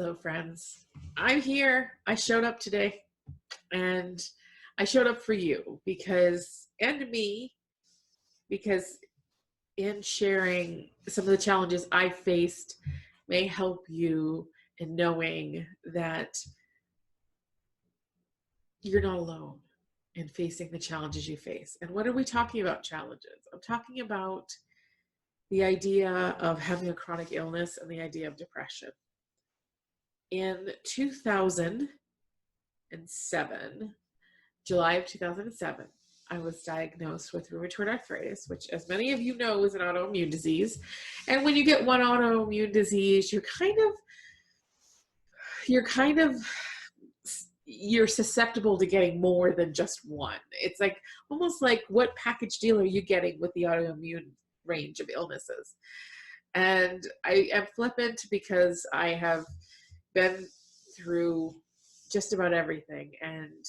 Hello, friends. I'm here. I showed up today and I showed up for you and me, because in sharing some of the challenges I faced may help you in knowing that you're not alone in facing the challenges you face. And what are we talking about challenges? I'm talking about the idea of having a chronic illness and the idea of depression. In 2007, July of 2007, I was diagnosed with rheumatoid arthritis, which, as many of you know, is an autoimmune disease. And when you get one autoimmune disease, you're susceptible to getting more than just one. It's like almost like, what package deal are you getting with the autoimmune range of illnesses? And I am flippant because I have been through just about everything, and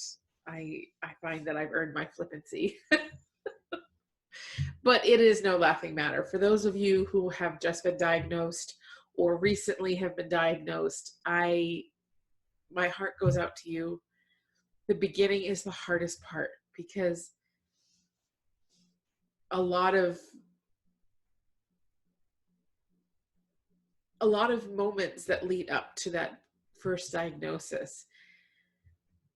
I find that I've earned my flippancy. But it is no laughing matter. For those of you who have just been diagnosed or recently have been diagnosed, my heart goes out to you. The beginning is the hardest part, because a lot of moments that lead up to that first diagnosis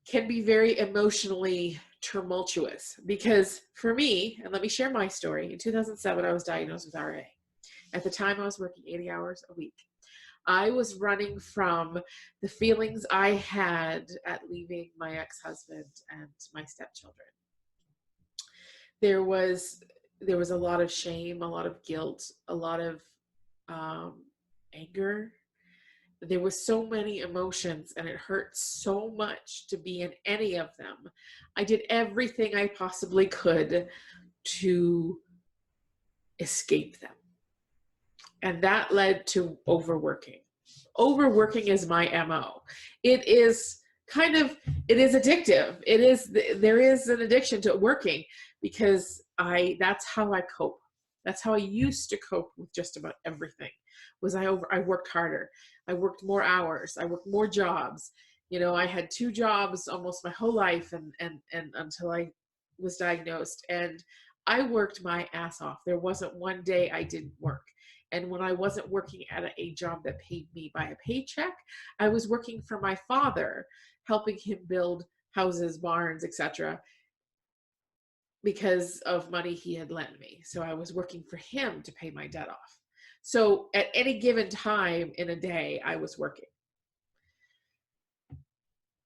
can be very emotionally tumultuous. Because for me, and let me share my story, in 2007, I was diagnosed with RA. At the time, I was working 80 hours a week. I was running from the feelings I had at leaving my ex-husband and my stepchildren. There was a lot of shame, a lot of guilt, a lot of anger. There were so many emotions, and it hurt so much to be in any of them. I did everything I possibly could to escape them. And that led to overworking. Overworking is my MO. It is addictive. There is an addiction to working, because that's how I cope. That's how I used to cope with just about everything. I worked harder. I worked more hours. I worked more jobs. I had 2 jobs almost my whole life, and until I was diagnosed. And I worked my ass off. There wasn't one day I didn't work. And when I wasn't working at a job that paid me by a paycheck, I was working for my father, helping him build houses, barns, etc., because of money he had lent me. So I was working for him to pay my debt off. So at any given time in a day, I was working.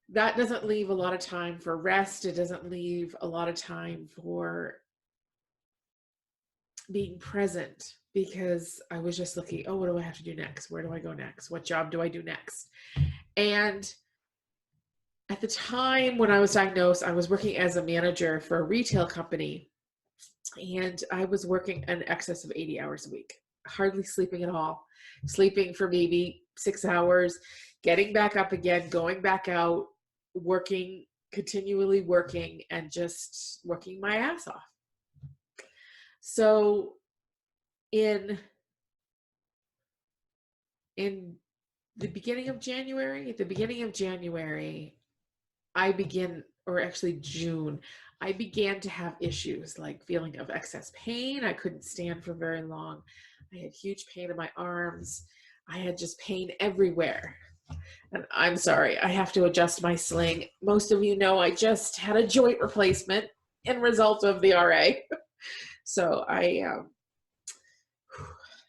That doesn't leave a lot of time for rest. It doesn't leave a lot of time for being present, because I was just looking, oh, what do I have to do next? Where do I go next? What job do I do next? And at the time when I was diagnosed, I was working as a manager for a retail company, and I was working in excess of 80 hours a week, hardly sleeping at all, sleeping for maybe 6 hours, getting back up again, going back out, working, continually working, and just working my ass off. So in the beginning of January, June, I began to have issues like feeling of excess pain. I couldn't stand for very long. I had huge pain in my arms. I had just pain everywhere. And I'm sorry, I have to adjust my sling. Most of you know I just had a joint replacement in result of the RA. So I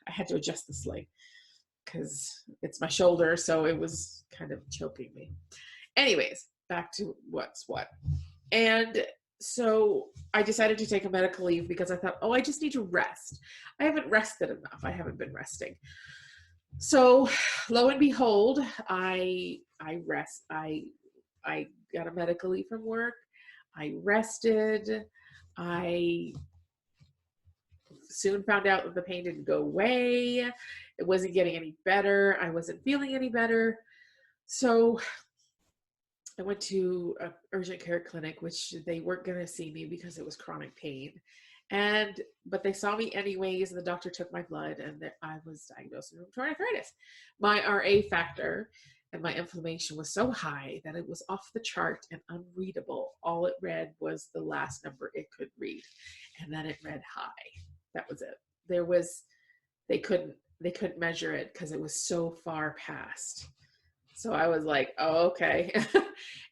had to adjust the sling because it's my shoulder, so it was kind of choking me. Anyways, back to what's what. And so I decided to take a medical leave because I thought, oh, I just need to rest. I haven't rested enough. I haven't been resting. So lo and behold, I got a medical leave from work. I rested. I soon found out that the pain didn't go away. It wasn't getting any better. I wasn't feeling any better. So I went to an urgent care clinic, which they weren't going to see me because it was chronic pain. But they saw me anyways, and the doctor took my blood, and I was diagnosed with rheumatoid arthritis. My RA factor and my inflammation was so high that it was off the chart and unreadable. All it read was the last number it could read, and then it read high. That was it. There was they couldn't measure it because it was so far past. So I was like, oh, okay.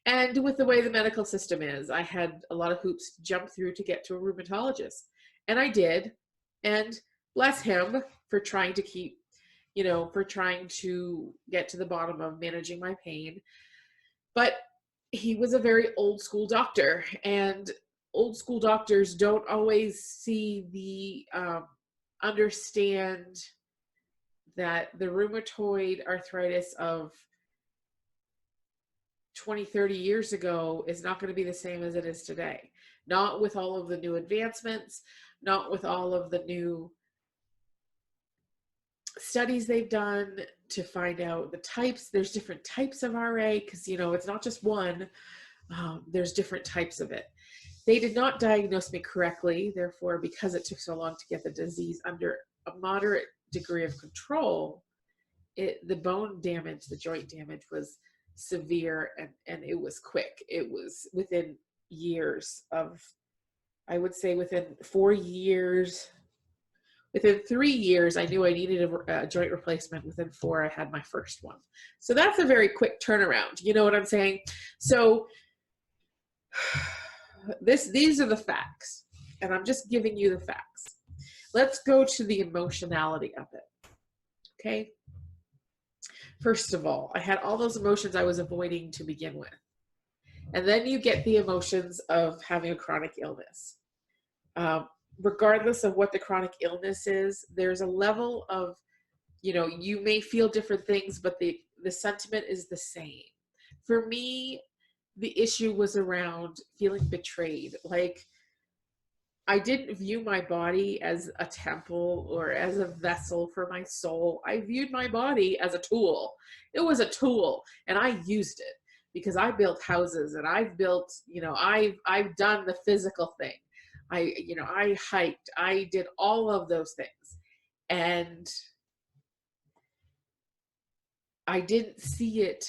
And with the way the medical system is, I had a lot of hoops to jump through to get to a rheumatologist. And I did. And bless him for trying to keep, for trying to get to the bottom of managing my pain. But he was a very old school doctor, and old school doctors don't always see understand that the rheumatoid arthritis of 20, 30 years ago is not going to be the same as it is today. Not with all of the new advancements, not with all of the new studies they've done to find out the types. There's different types of RA because, it's not just one. There's different types of it. They did not diagnose me correctly. Therefore, because it took so long to get the disease under a moderate degree of control, the bone damage, the joint damage was severe, and it was quick. It was within years of, I would say within 4 years, within 3 years, I knew I needed a joint replacement. Within 4, I had my first one. So that's a very quick turnaround. You know what I'm saying? So these are the facts, and I'm just giving you the facts. Let's go to the emotionality of it. Okay. First of all, I had all those emotions I was avoiding to begin with. And then you get the emotions of having a chronic illness. Regardless of what the chronic illness is, there's a level of, you may feel different things, but the sentiment is the same. For me, the issue was around feeling betrayed. Like, I didn't view my body as a temple or as a vessel for my soul. I viewed my body as a tool. It was a tool, and I used it because I built houses, and I've built, I've done the physical thing. I hiked, I did all of those things, and I didn't see it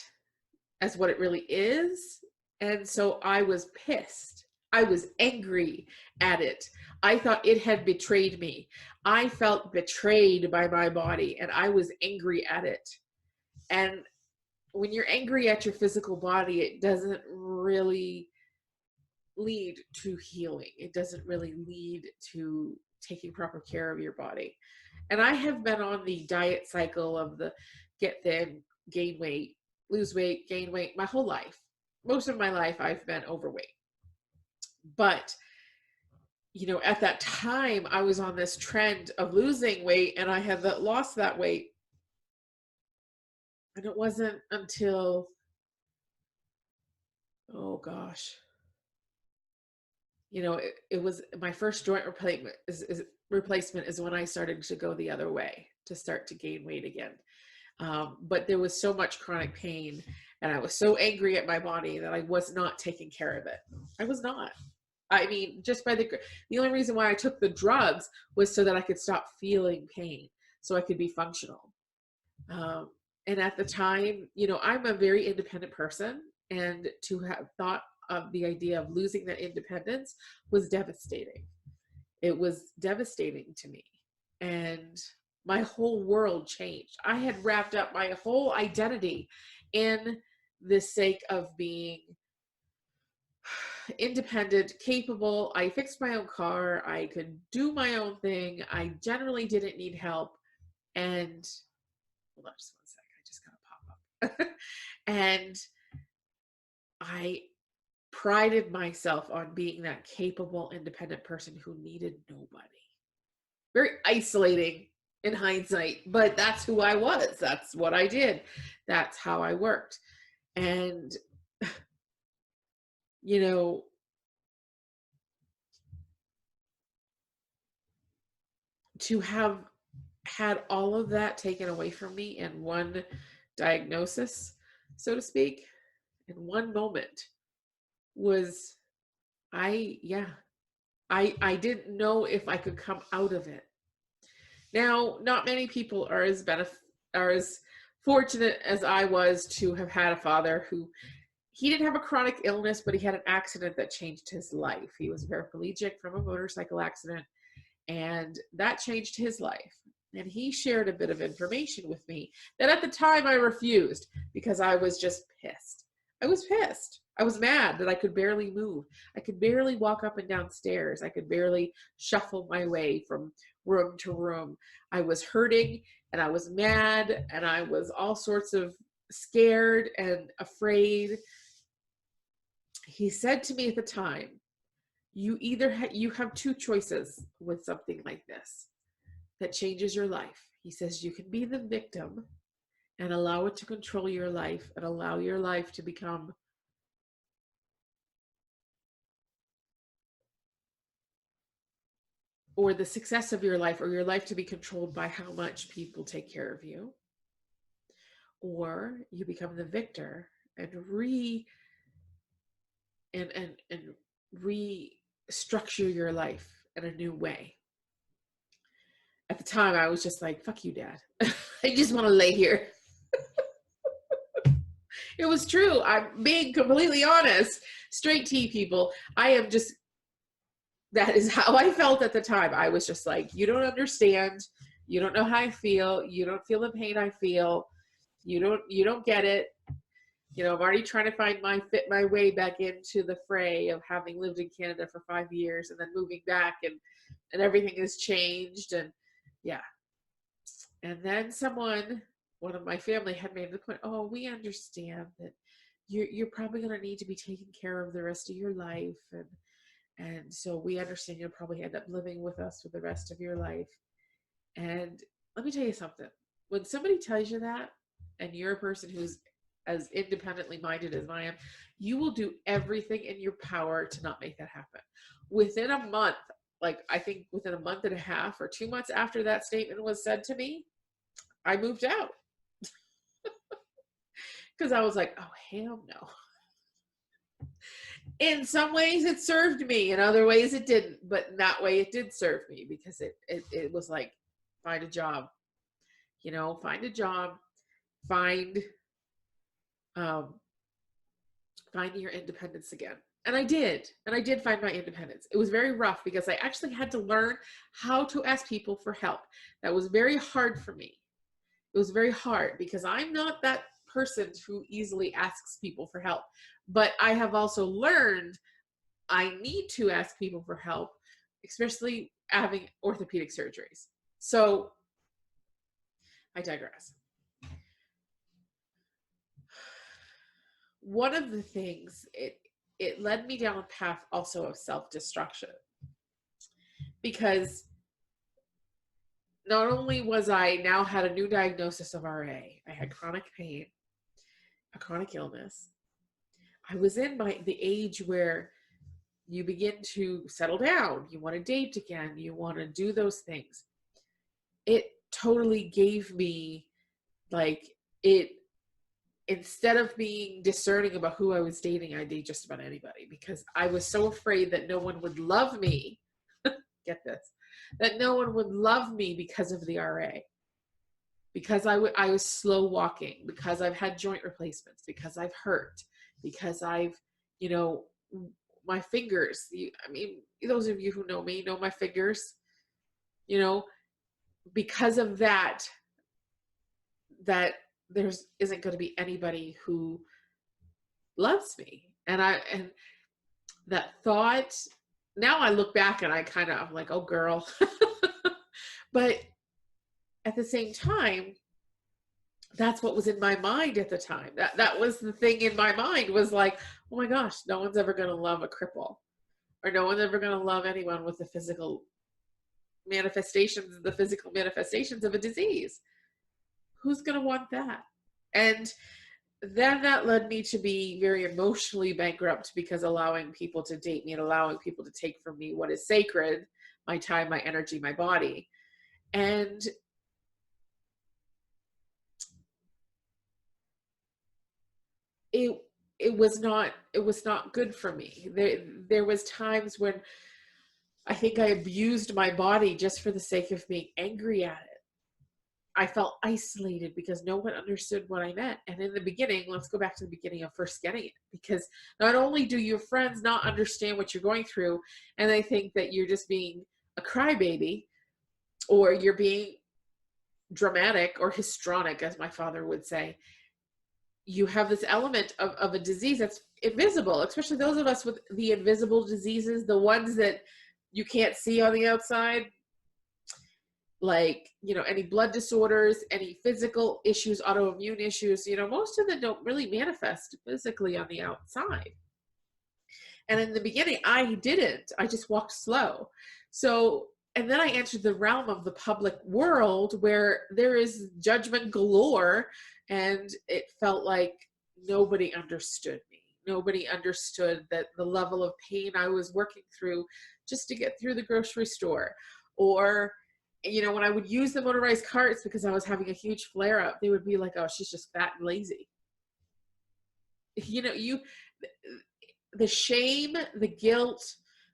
as what it really is. And so I was pissed. I was angry at it. I thought it had betrayed me. I felt betrayed by my body, and I was angry at it. And when you're angry at your physical body, it doesn't really lead to healing. It doesn't really lead to taking proper care of your body. And I have been on the diet cycle of the get thin, gain weight, lose weight, gain weight my whole life. Most of my life I've been overweight. But, at that time I was on this trend of losing weight, and I had lost that weight. And it wasn't until, oh gosh, it was my first joint replacement is when I started to go the other way, to start to gain weight again. But there was so much chronic pain, and I was so angry at my body that I was not taking care of it. I was not. I mean, just by the only reason why I took the drugs was so that I could stop feeling pain, so I could be functional. And at the time, I'm a very independent person, and to have thought of the idea of losing that independence was devastating. It was devastating to me. And my whole world changed. I had wrapped up my whole identity in the sake of being independent, capable. I fixed my own car. I could do my own thing. I generally didn't need help. And hold on just one sec. I just gotta pop up. And I prided myself on being that capable, independent person who needed nobody. Very isolating in hindsight, but that's who I was. That's what I did. That's how I worked. And, to have had all of that taken away from me in one diagnosis, so to speak, in one moment was, I didn't know if I could come out of it. Now, not many people are as fortunate as I was to have had a father who, he didn't have a chronic illness, but he had an accident that changed his life. He was paraplegic from a motorcycle accident, and that changed his life. And he shared a bit of information with me that at the time I refused because I was just pissed. I was pissed. I was mad that I could barely move. I could barely walk up and down stairs. I could barely shuffle my way from room to room. I was hurting and I was mad and I was all sorts of scared and afraid. He said to me at the time, you either you have two choices with something like this that changes your life. He says you can be the victim and allow it to control your life and allow your life to become or the success of your life, or your life to be controlled by how much people take care of you, or you become the victor and restructure your life in a new way. At the time, I was just like, fuck you, Dad. I just want to lay here. It was true. I'm being completely honest. Straight T, people. I am just, that is how I felt at the time. I was just like, you don't understand. You don't know how I feel. You don't feel the pain I feel. You don't get it. You know, I'm already trying to fit my way back into the fray of having lived in Canada for 5 years and then moving back, and everything has changed. And yeah. And then one of my family had made the point, oh, we understand that you're probably going to need to be taken care of the rest of your life. And so we understand you'll probably end up living with us for the rest of your life. And let me tell you something. When somebody tells you that, and you're a person who's as independently minded as I am, you will do everything in your power to not make that happen. Within a month, like I think within a month and a half or 2 months after that statement was said to me, I moved out. Because I was like, oh, hell no. In some ways it served me, in other ways it didn't, but in that way it did serve me, because it was like, find a job, find a job, find your independence again. And I did find my independence. It was very rough because I actually had to learn how to ask people for help. That was very hard for me. It was very hard because I'm not that person who easily asks people for help. But I have also learned I need to ask people for help, especially having orthopedic surgeries. So I digress. One of the things, it led me down a path also of self-destruction, because not only was I now had a new diagnosis of RA, I had chronic pain, a chronic illness. I was in the age where you begin to settle down. You want to date again. You want to do those things. It totally gave me instead of being discerning about who I was dating, I date just about anybody, because I was so afraid that no one would love me. Get this, that no one would love me because of the RA, because I was slow walking, because I've had joint replacements, because I've hurt, because I've, my fingers, those of you who know me know my fingers, because of that there isn't going to be anybody who loves me. And that thought, now I look back and I'm like, oh girl. But at the same time, that's what was in my mind at the time. That was the thing in my mind, was like, oh my gosh, no one's ever going to love a cripple, or no one's ever going to love anyone with the physical manifestations of a disease. Who's going to want that? And then that led me to be very emotionally bankrupt, because allowing people to date me and allowing people to take from me what is sacred, my time, my energy, my body. And it was not good for me. There was times when I think I abused my body just for the sake of being angry at it. I felt isolated because no one understood what I meant. And in the beginning, let's go back to the beginning of first getting it, because not only do your friends not understand what you're going through, and they think that you're just being a crybaby, or you're being dramatic or histrionic, as my father would say. You have this element of a disease that's invisible, especially those of us with the invisible diseases, the ones that you can't see on the outside, like, any blood disorders, any physical issues, autoimmune issues, most of them don't really manifest physically on the outside. And in the beginning, I didn't. I just walked slow. So, and then I entered the realm of the public world where there is judgment galore, and it felt like nobody understood me. Nobody understood that the level of pain I was working through just to get through the grocery store. Or, when I would use the motorized carts because I was having a huge flare up, they would be like, oh, she's just fat and lazy. The shame, the guilt,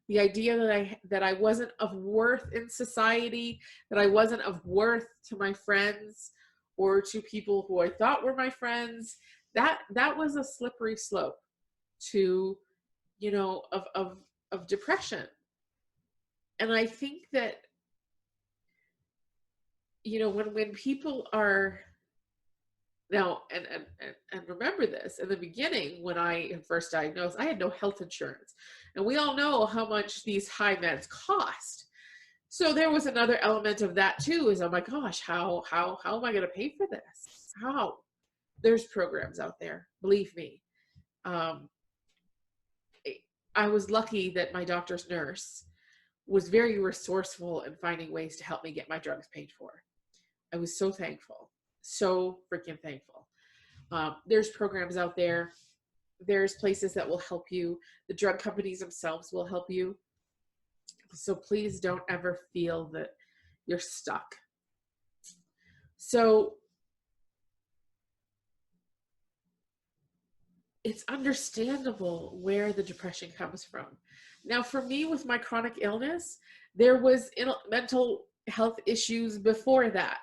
the idea that I wasn't of worth in society, that I wasn't of worth to my friends or to people who I thought were my friends, that was a slippery slope to, of depression. And I think that, when people are now, and remember this, in the beginning, when I first diagnosed, I had no health insurance. And we all know how much these high meds cost. So there was another element of that too, is, oh my gosh, how am I going to pay for this? How? There's programs out there, believe me. I was lucky that my doctor's nurse was very resourceful in finding ways to help me get my drugs paid for. I was so thankful. So freaking thankful. There's programs out there. There's places that will help you. The drug companies themselves will help you. So please don't ever feel that you're stuck. So it's understandable where the depression comes from. Now, for me, with my chronic illness, there was mental health issues before that.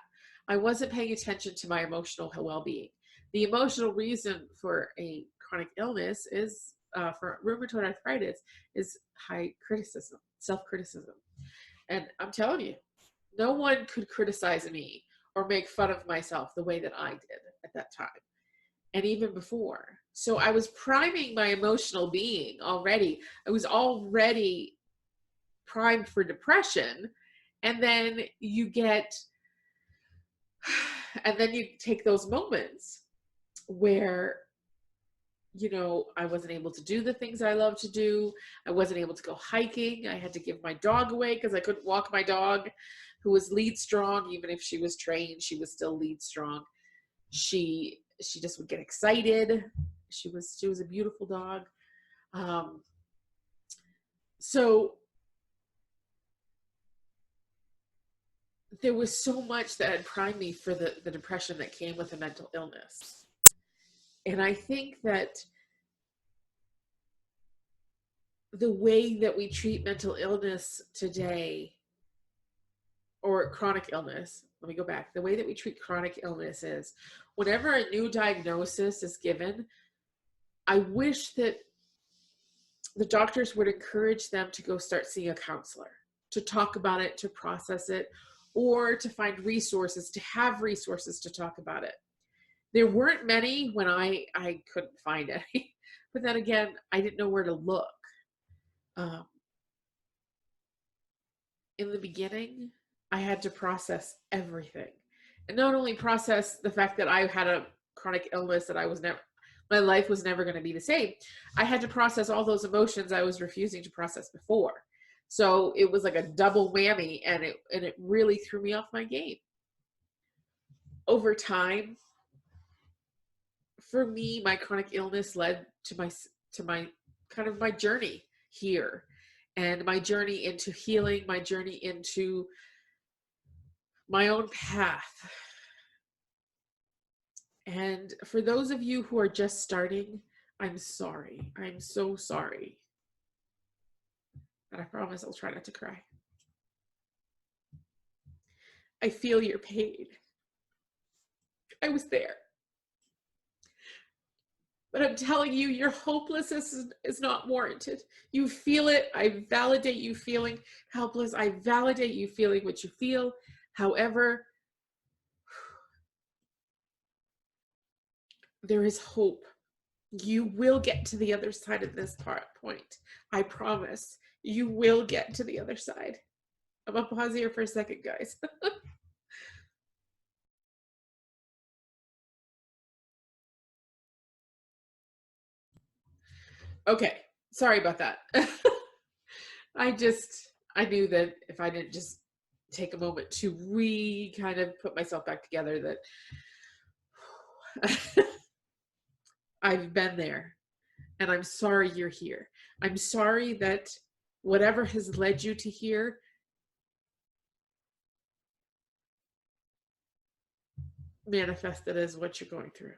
I wasn't paying attention to my emotional well-being. The emotional reason for a chronic illness is, for rheumatoid arthritis, is high criticism, self-criticism. And I'm telling you, no one could criticize me or make fun of myself the way that I did at that time, and even before. So I was priming my emotional being already. I was already primed for depression. And then you take those moments where, I wasn't able to do the things I love to do. I wasn't able to go hiking. I had to give my dog away because I couldn't walk my dog, who was lead strong. Even if she was trained, she was still lead strong. She just would get excited. She was a beautiful dog. So there was so much that had primed me for the depression that came with a mental illness. And I think that the way that we treat mental illness today, or chronic illness, let me go back. The way that we treat chronic illness is, whenever a new diagnosis is given, I wish that the doctors would encourage them to go start seeing a counselor, to talk about it, to process it, or to find resources, to have resources to talk about it. There weren't many when I couldn't find any, but then again, I didn't know where to look. In the beginning, I had to process everything, and not only process the fact that I had a chronic illness, that my life was never going to be the same. I had to process all those emotions I was refusing to process before. So it was like a double whammy, and it really threw me off my game. Over time, for me, my chronic illness led to my kind of my journey here, and my journey into healing, my journey into my own path. And for those of you who are just starting, I'm sorry. I'm so sorry. And I promise I'll try not to cry. I feel your pain. I was there. But I'm telling you, your hopelessness is not warranted. You feel it. I validate you feeling helpless. I validate you feeling what you feel. However, there is hope. You will get to the other side of this point. I promise. You will get to the other side. I'm going to pause here for a second, guys. Okay. Sorry about that. I knew that if I didn't just take a moment to kind of put myself back together, that I've been there, and I'm sorry you're here. I'm sorry that whatever has led you to here manifested as what you're going through.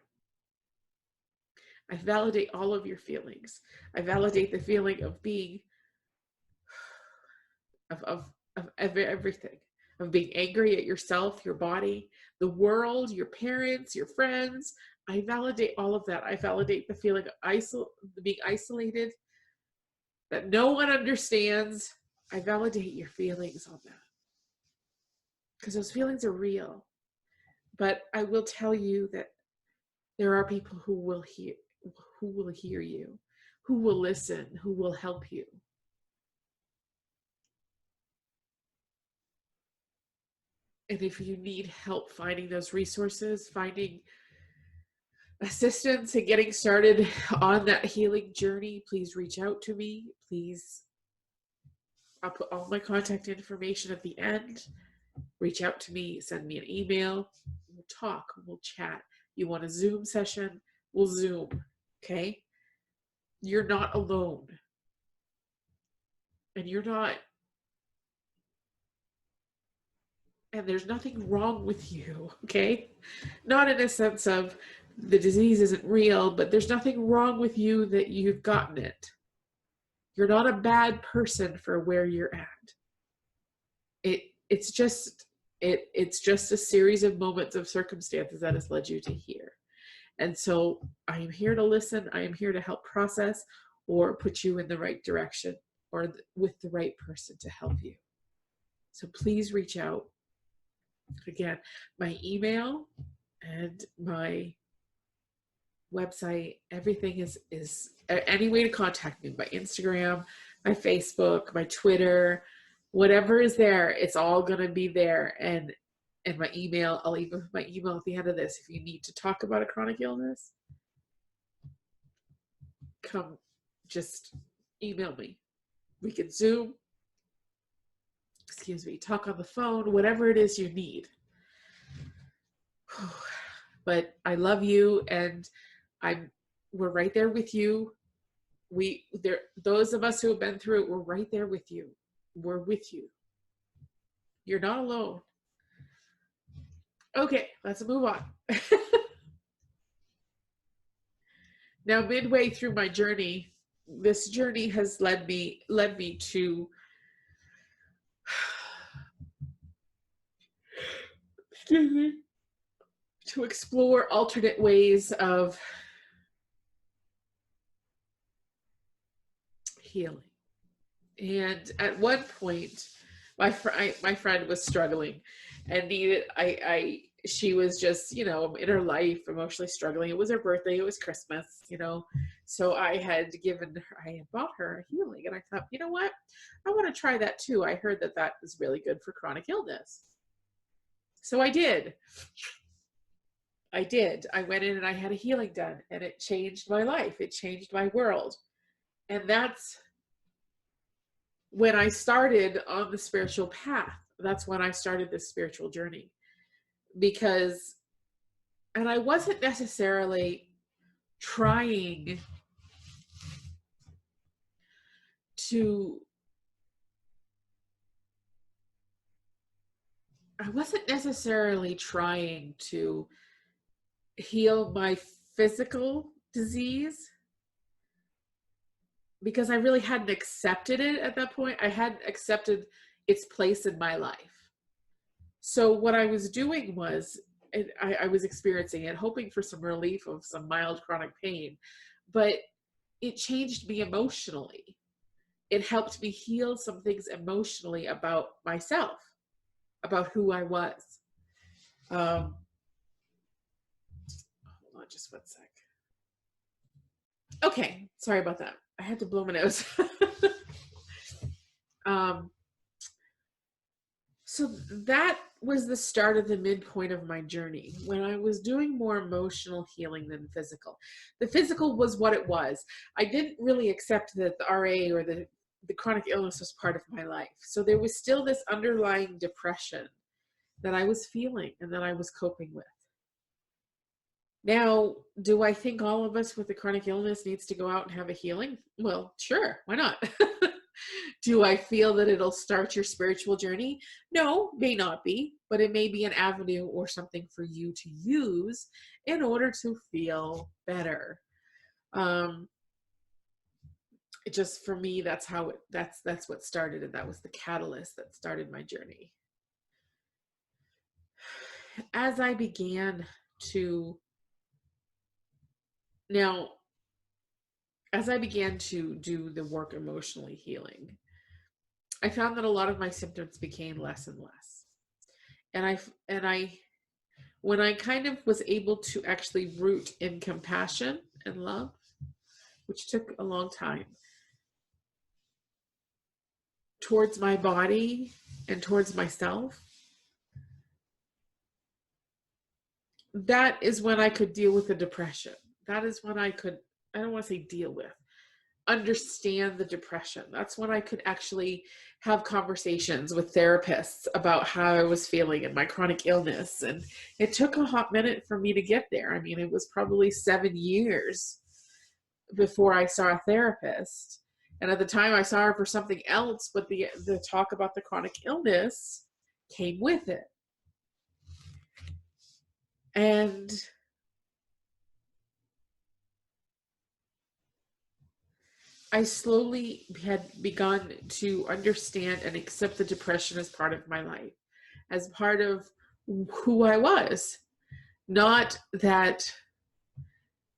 I validate all of your feelings. I validate the feeling of being of everything, of being angry at yourself, your body, the world, your parents, your friends. I validate all of that. I validate the feeling of being isolated, that no one understands. I validate your feelings on that, because those feelings are real. But I will tell you that there are people who will hear you, who will listen, who will help you. And if you need help finding those resources, finding assistance and getting started on that healing journey, please reach out to me. Please, I'll put all my contact information at the end. Reach out to me, send me an email. We'll talk, we'll chat. You want a Zoom session? We'll Zoom, okay? You're not alone. And there's nothing wrong with you, okay? Not in a sense of the disease isn't real, but there's nothing wrong with you that you've gotten it. You're not a bad person for where you're at. It's just a series of moments of circumstances that has led you to here. And so I am here to listen. I am here to help process or put you in the right direction or with the right person to help you. So please reach out. Again, my email and my website, everything is any way to contact me. My Instagram, my Facebook, my Twitter, whatever is there, it's all gonna be there. And my email, I'll even put my email at the end of this. If you need to talk about a chronic illness, come just email me. We can Zoom, talk on the phone, whatever it is you need. But I love you, and we're right there with you. Those of us who have been through it, we're right there with you. We're with you. You're not alone. Okay, let's move on. Now, midway through my journey, this journey has led me to explore alternate ways of healing. And at one point, my friend was struggling and needed, she was just, in her life, emotionally struggling. It was her birthday, it was Christmas, so I had bought her a healing, and I thought, you know what, I want to try that too. I heard that was really good for chronic illness. So I did. I went in and I had a healing done, and it changed my life. It changed my world. And that's when I started on the spiritual path. That's when I started this spiritual journey. And I wasn't necessarily trying to heal my physical disease, because I really hadn't accepted it at that point. I hadn't accepted its place in my life. So what I was doing was I was experiencing it, hoping for some relief of some mild chronic pain, but it changed me emotionally. It helped me heal some things emotionally about myself, about who I was. Hold on just one sec. Okay, sorry about that. I had to blow my nose. um, so that was the start of the midpoint of my journey, when I was doing more emotional healing than physical. The physical was what it was. I didn't really accept that the RA or the chronic illness was part of my life. So there was still this underlying depression that I was feeling and that I was coping with. Now, do I think all of us with a chronic illness needs to go out and have a healing? Well, sure, why not? Do I feel that it'll start your spiritual journey? No, may not be, but it may be an avenue or something for you to use in order to feel better. It just, for me, that's what started, and that was the catalyst that started my journey. As I began to do the work emotionally healing, I found that a lot of my symptoms became less and less. And when I kind of was able to actually root in compassion and love, which took a long time, towards my body and towards myself, that is when I could deal with the depression. That is when I could, I don't want to say deal with, understand the depression. That's when I could actually have conversations with therapists about how I was feeling and my chronic illness. And it took a hot minute for me to get there. I mean, it was probably 7 years before I saw a therapist. And at the time I saw her for something else, but the talk about the chronic illness came with it. And I slowly had begun to understand and accept the depression as part of my life, as part of who I was. Not that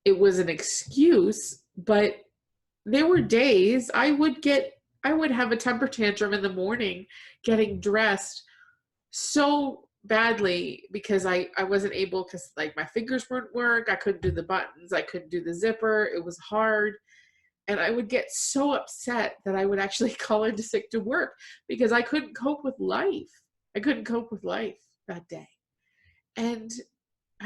it was an excuse, but there were days I would have a temper tantrum in the morning getting dressed so badly because I wasn't able, because like my fingers wouldn't work. I couldn't do the buttons. I couldn't do the zipper. It was hard. And I would get so upset that I would actually call in sick to work because I couldn't cope with life. I couldn't cope with life that day. And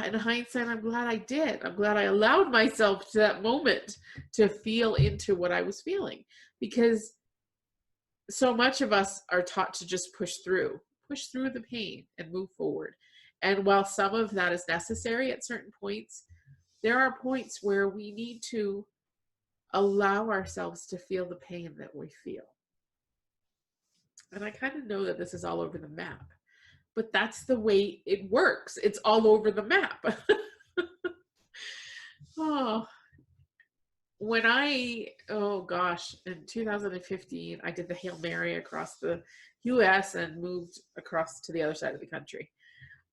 in hindsight, I'm glad I did. I'm glad I allowed myself to that moment to feel into what I was feeling, because so much of us are taught to just push through the pain and move forward. And while some of that is necessary at certain points, there are points where we need to allow ourselves to feel the pain that we feel. And I kind of know that this is all over the map, but that's the way it works. It's all over the map. Oh gosh, in 2015, I did the Hail Mary across the US and moved across to the other side of the country.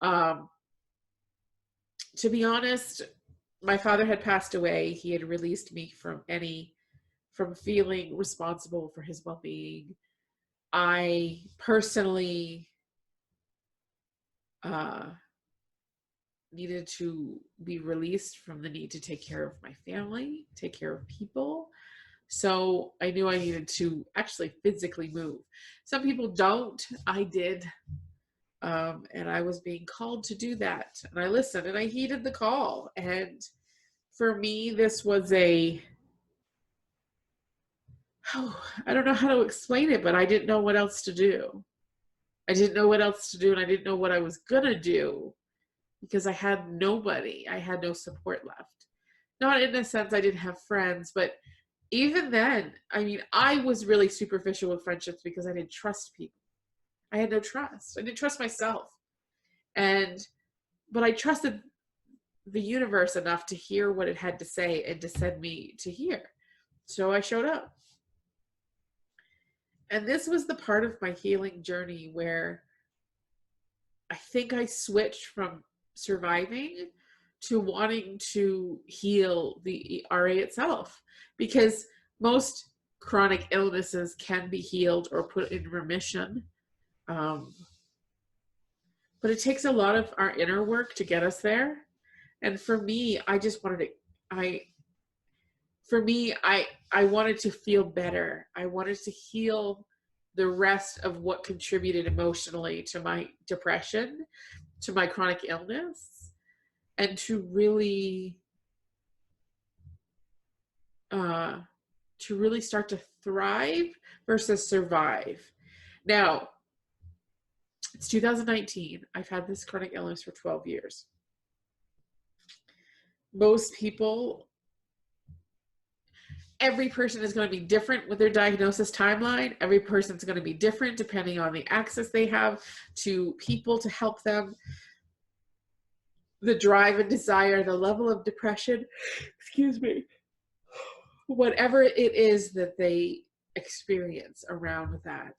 To be honest, my father had passed away. He had released me from feeling responsible for his well-being. I personally needed to be released from the need to take care of my family, take care of people. So I knew I needed to actually physically move. Some people don't. I did. And I was being called to do that. And I listened and I heeded the call. And for me, this was I don't know how to explain it, but I didn't know what else to do. I didn't know what else to do, and I didn't know what I was going to do because I had nobody. I had no support left. Not in a sense I didn't have friends, but even then, I mean, I was really superficial with friendships because I didn't trust people. I had no trust. I didn't trust myself. But I trusted the universe enough to hear what it had to say and to send me to here. So I showed up. And this was the part of my healing journey where I think I switched from surviving to wanting to heal the RA itself, because most chronic illnesses can be healed or put in remission. But it takes a lot of our inner work to get us there. And for me, I just wanted to, I wanted to feel better. I wanted to heal the rest of what contributed emotionally to my depression, to my chronic illness, and to really start to thrive versus survive. Now, it's 2019. I've had this chronic illness for 12 years. Most people, every person is going to be different with their diagnosis timeline. Every person's going to be different depending on the access they have to people to help them, the drive and desire, the level of depression, excuse me, whatever it is that they experience around that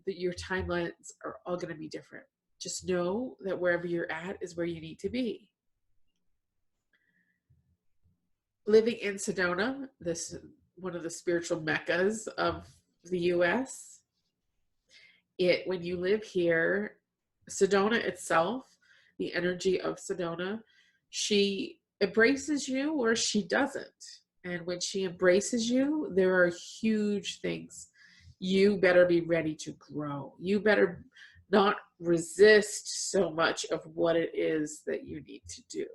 your timelines are all going to be different. Just know that wherever you're at is where you need to be. Living in Sedona, this one of the spiritual meccas of the US, when you live here, Sedona itself, the energy of Sedona, she embraces you or she doesn't. And when she embraces you, there are huge things. You better be ready to grow. You better not resist so much of what it is that you need to do.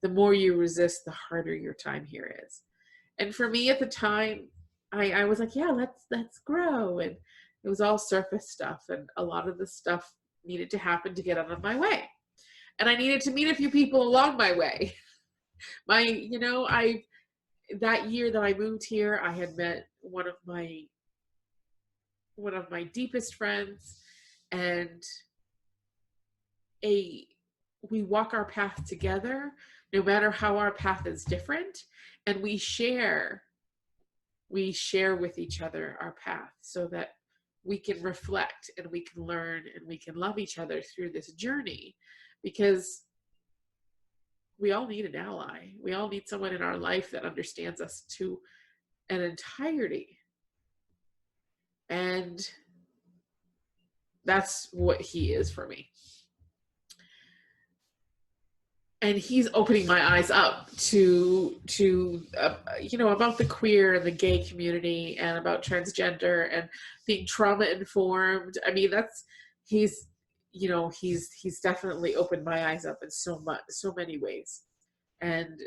The more you resist, the harder your time here is. And for me at the time, I was like, yeah, let's grow. And it was all surface stuff. And a lot of the stuff needed to happen to get out of my way. And I needed to meet a few people along my way. That year that I moved here, I had met one of my deepest friends, and we walk our path together, no matter how our path is different, and we share with each other our path so that we can reflect and we can learn and we can love each other through this journey, because we all need an ally. We all need someone in our life that understands us to an entirety. And that's what he is for me. And he's opening my eyes up to about the queer and the gay community and about transgender and being trauma informed. I mean, he's definitely opened my eyes up in so many ways. And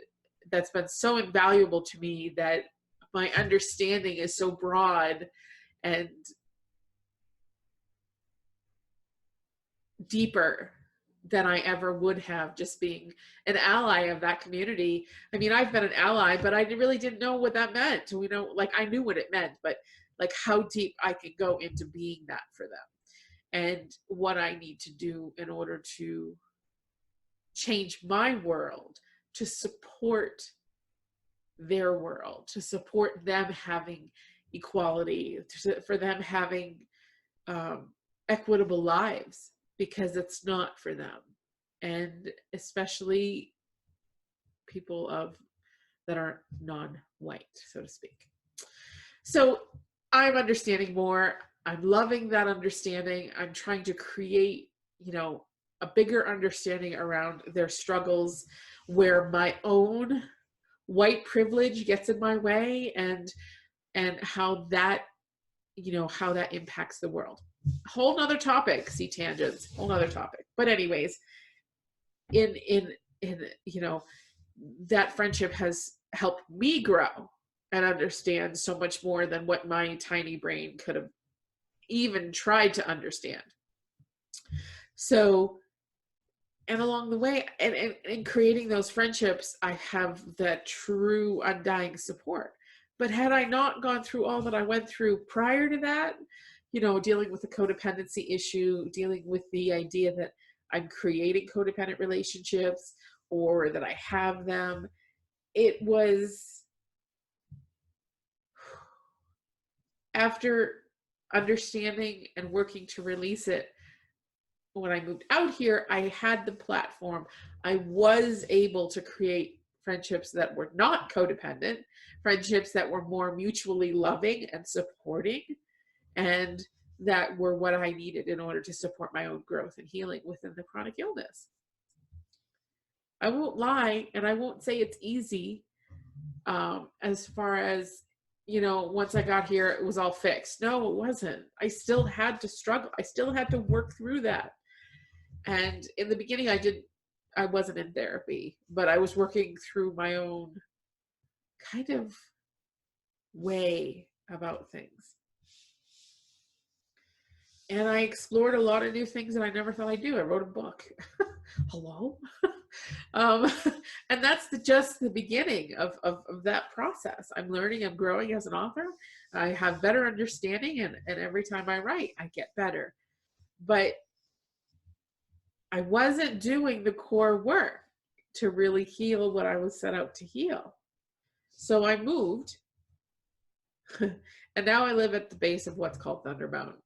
that's been so invaluable to me, that my understanding is so broad and deeper than I ever would have just being an ally of that community. I mean, I've been an ally, but I really didn't know what that meant. I knew what it meant, but like how deep I could go into being that for them and what I need to do in order to change my world, to support their world, to support them having equality, for them having equitable lives, because it's not for them. And especially people that are non-white, so to speak. So I'm understanding more. I'm loving that understanding. I'm trying to create, a bigger understanding around their struggles, where my own white privilege gets in my way, and how that impacts the world. Whole nother topic. See, tangents, whole nother topic. But anyways, in that friendship has helped me grow and understand so much more than what my tiny brain could have even tried to understand. So, and along the way, and in creating those friendships, I have that true undying support. But had I not gone through all that I went through prior to that, dealing with the codependency issue, dealing with the idea that I'm creating codependent relationships or that I have them, it was after understanding and working to release it, when I moved out here, I had the platform. I was able to create friendships that were not codependent, friendships that were more mutually loving and supporting, and that were what I needed in order to support my own growth and healing within the chronic illness. I won't lie, and I won't say it's easy. As far as, once I got here, it was all fixed. No, it wasn't. I still had to struggle. I still had to work through that. And in the beginning, I wasn't in therapy, but I was working through my own kind of way about things. And I explored a lot of new things that I never thought I'd do. I wrote a book. Hello? And that's just the beginning of that process. I'm learning, I'm growing as an author. I have better understanding, and every time I write, I get better. But I wasn't doing the core work to really heal what I was set out to heal. So I moved, and now I live at the base of what's called Thunder Mountain.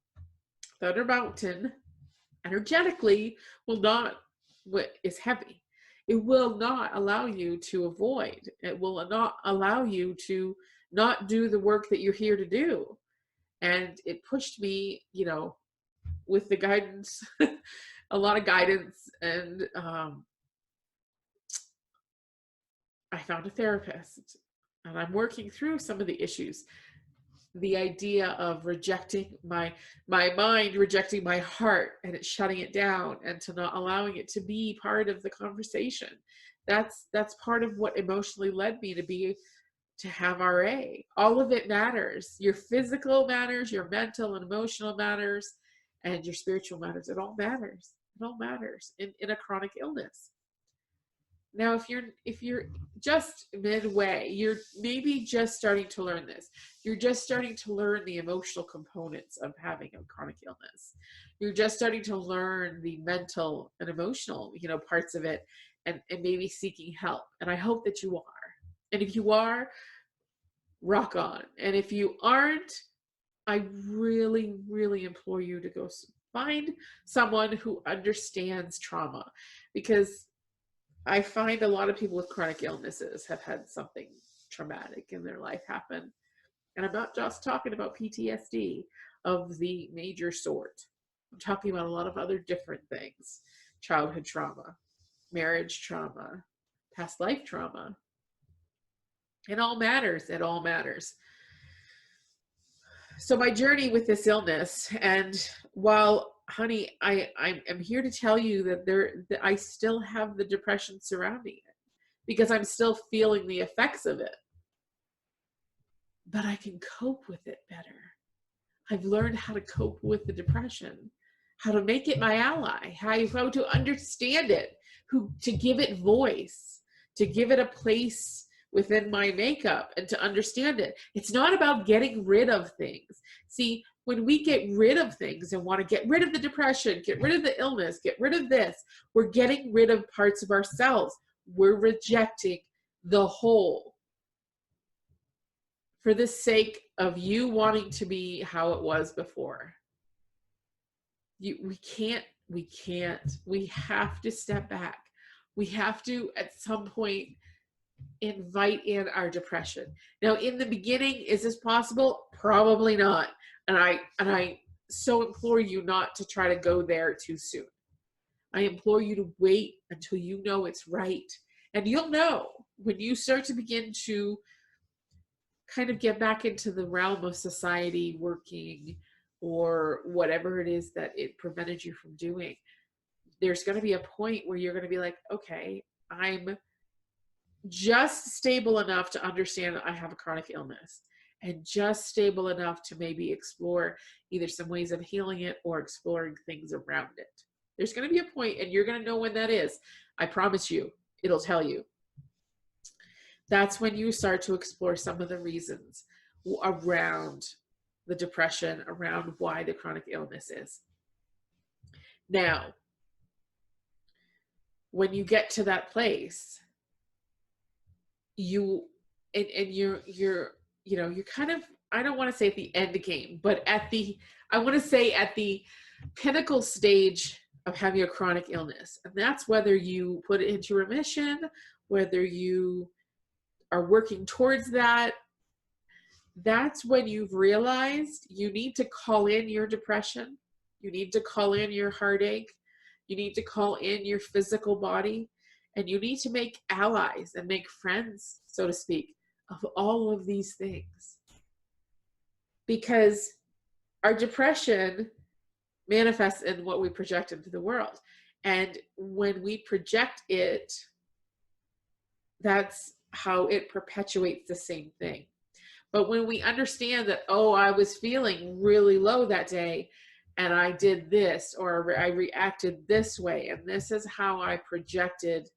Thunder Mountain energetically is heavy. It will not allow you to avoid. It will not allow you to not do the work that you're here to do. And it pushed me, with the guidance, a lot of guidance, and I found a therapist, and I'm working through some of the issues. The idea of rejecting my mind, rejecting my heart, and it shutting it down, and to not allowing it to be part of the conversation. That's part of what emotionally led me to have RA. All of it matters. Your physical matters, your mental and emotional matters, and your spiritual matters. It all matters. It all matters in a chronic illness. Now, if you're just midway, you're maybe just starting to learn this. You're just starting to learn the emotional components of having a chronic illness. You're just starting to learn the mental and emotional, parts of it, and maybe seeking help. And I hope that you are. And if you are, rock on. And if you aren't, I really, really implore you to go find someone who understands trauma, because I find a lot of people with chronic illnesses have had something traumatic in their life happen. And I'm not just talking about PTSD of the major sort. I'm talking about a lot of other different things. Childhood trauma, marriage trauma, past life trauma. It all matters. It all matters. So my journey with this illness, and while, honey, I am here to tell you that I still have the depression surrounding it, because I'm still feeling the effects of it. But I can cope with it better. I've learned how to cope with the depression, how to make it my ally, how to understand it, to give it voice, to give it a place within my makeup, and to understand it. It's not about getting rid of things. See, when we get rid of things and want to get rid of the depression, get rid of the illness, get rid of this, we're getting rid of parts of ourselves. We're rejecting the whole for the sake of you wanting to be how it was before. We have to step back. We have to, at some point, invite in our depression. Now, in the beginning, is this possible? Probably not. And I so implore you not to try to go there too soon. I implore you to wait until you know it's right. And you'll know when you start to begin to kind of get back into the realm of society, working, or whatever it is that it prevented you from doing. There's going to be a point where you're going to be like, okay, I'm just stable enough to understand that I have a chronic illness, and just stable enough to maybe explore either some ways of healing it or exploring things around it. There's going to be a point, and you're going to know when that is. I promise you, it'll tell you. That's when you start to explore some of the reasons around the depression, around why the chronic illness is. Now, when you get to that place, you're kind of, I don't want to say at the end game, but I want to say at the pinnacle stage of having a chronic illness. And that's whether you put it into remission, whether you are working towards that. That's when you've realized you need to call in your depression. You need to call in your heartache. You need to call in your physical body. And you need to make allies and make friends, so to speak, of all of these things. Because our depression manifests in what we project into the world. And when we project it, that's how it perpetuates the same thing. But when we understand that, oh, I was feeling really low that day and I did this, or I reacted this way, and this is how I projected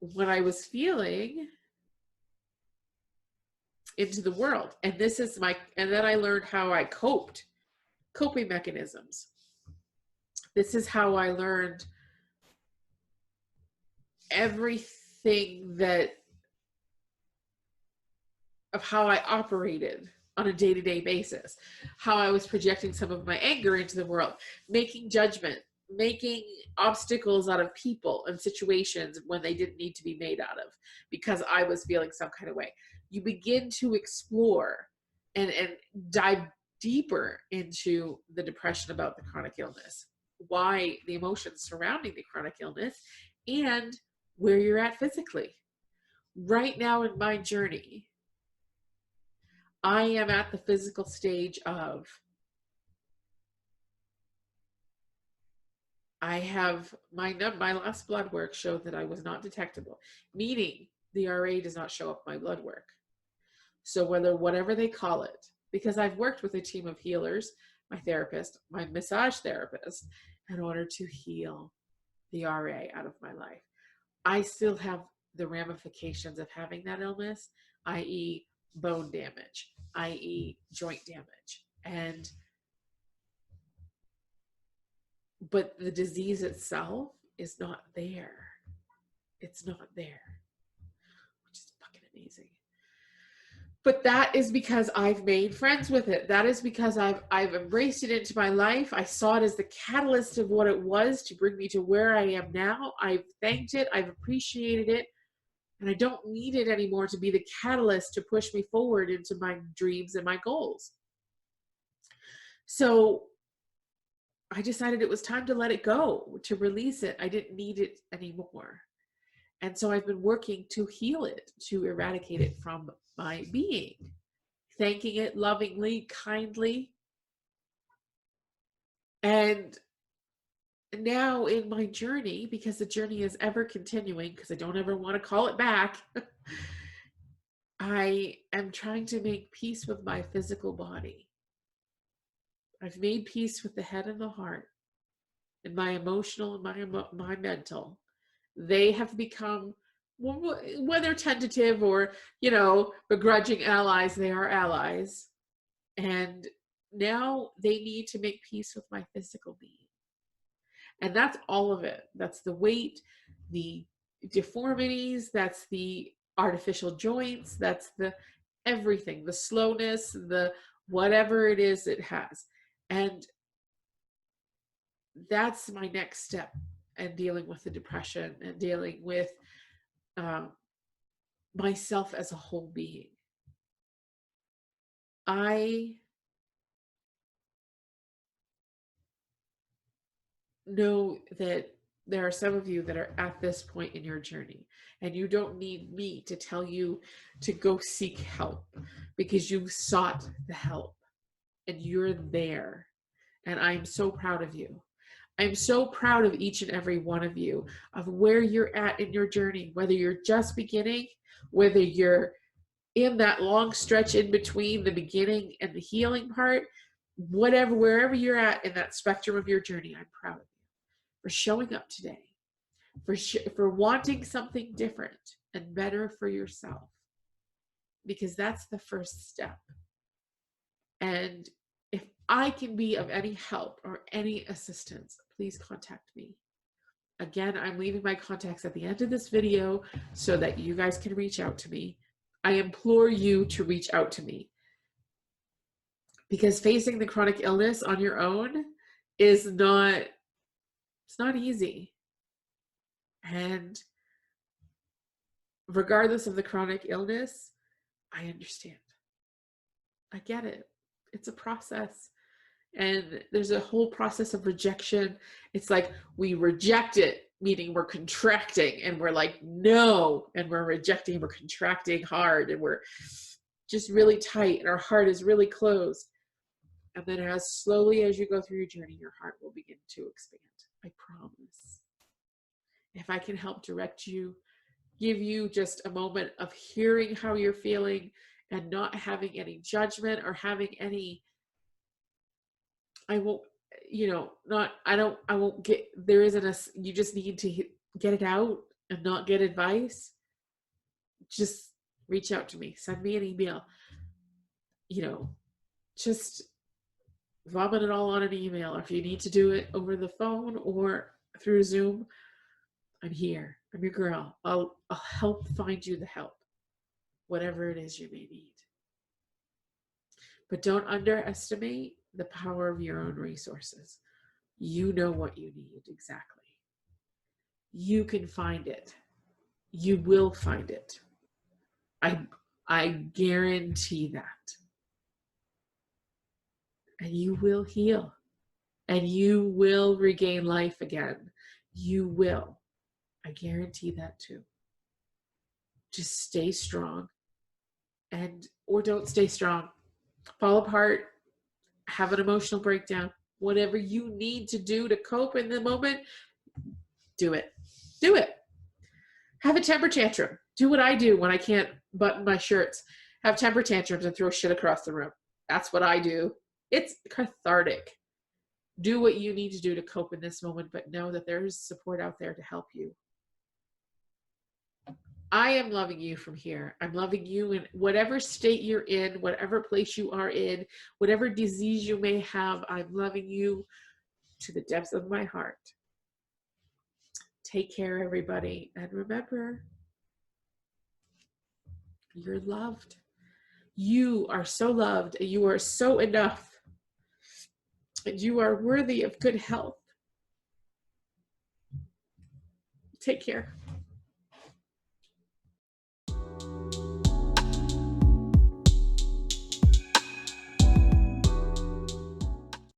what I was feeling into the world. And this is and then I learned how I coping mechanisms. This is how I learned everything of how I operated on a day-to-day basis, how I was projecting some of my anger into the world, making judgment, making obstacles out of people and situations when they didn't need to be made out of, because I was feeling some kind of way. You begin to explore and dive deeper into the depression about the chronic illness, why the emotions surrounding the chronic illness, and where you're at physically. Right now in my journey, I am at the physical stage of, I have my last blood work showed that I was not detectable, meaning the RA does not show up my blood work. So whatever they call it, because I've worked with a team of healers, my therapist, my massage therapist, in order to heal the RA out of my life. I still have the ramifications of having that illness, i.e. bone damage, i.e. joint damage. But the disease itself is not there. It's not there, which is fucking amazing. But that is because I've made friends with it. That is because I've embraced it into my life. I saw it as the catalyst of what it was to bring me to where I am now. I've thanked it. I've appreciated it. And I don't need it anymore to be the catalyst to push me forward into my dreams and my goals. So I decided it was time to let it go, to release it. I didn't need it anymore. And so I've been working to heal it, to eradicate it from my being, thanking it lovingly, kindly. And now in my journey, because the journey is ever continuing, because I don't ever want to call it back, I am trying to make peace with my physical body. I've made peace with the head and the heart, and my emotional and my mental. They have become, whether tentative or, begrudging allies, they are allies. And now they need to make peace with my physical being. And that's all of it. That's the weight, the deformities, that's the artificial joints, that's the everything, the slowness, the whatever it is it has. And that's my next step in dealing with the depression and dealing with myself as a whole being. I know that there are some of you that are at this point in your journey, and you don't need me to tell you to go seek help, because you've sought the help and you're there. And I'm so proud of you. I'm so proud of each and every one of you, of where you're at in your journey, whether you're just beginning, whether you're in that long stretch in between the beginning and the healing part, wherever you're at in that spectrum of your journey, I'm proud of you for showing up today, for wanting something different and better for yourself, because that's the first step. And if I can be of any help or any assistance, please contact me. Again, I'm leaving my contacts at the end of this video so that you guys can reach out to me. I implore you to reach out to me, because facing the chronic illness on your own is not, it's not easy. And regardless of the chronic illness, I understand. I get it. It's a process. And there's a whole process of rejection. It's like we reject it, meaning we're contracting, and we're like, no, and we're rejecting, we're contracting hard, and we're just really tight, and our heart is really closed. And then as slowly as you go through your journey, your heart will begin to expand. I promise. If I can help direct you, give you just a moment of hearing how you're feeling and not having any judgment or having any, I won't, I won't get, there isn't a, you just need to get it out and not get advice. Just reach out to me, send me an email, just vomit it all on an email. Or if you need to do it over the phone or through Zoom, I'm here. I'm your girl. I'll help find you the help, whatever it is you may need. But don't underestimate the power of your own resources. You know what you need exactly. You can find it. You will find it. I guarantee that. And you will heal. And you will regain life again. You will. I guarantee that too. Just stay strong. Or don't stay strong. Fall apart. Have an emotional breakdown. Whatever you need to do to cope in the moment, do it. Do it. Have a temper tantrum. Do what I do when I can't button my shirts. Have temper tantrums and throw shit across the room. That's what I do. It's cathartic. Do what you need to do to cope in this moment, but know that there's support out there to help you. I am loving you from here. I'm loving you in whatever state you're in, whatever place you are in, whatever disease you may have. I'm loving you to the depths of my heart. Take care, everybody. And remember, you're loved. You are so loved. And you are so enough. And you are worthy of good health. Take care.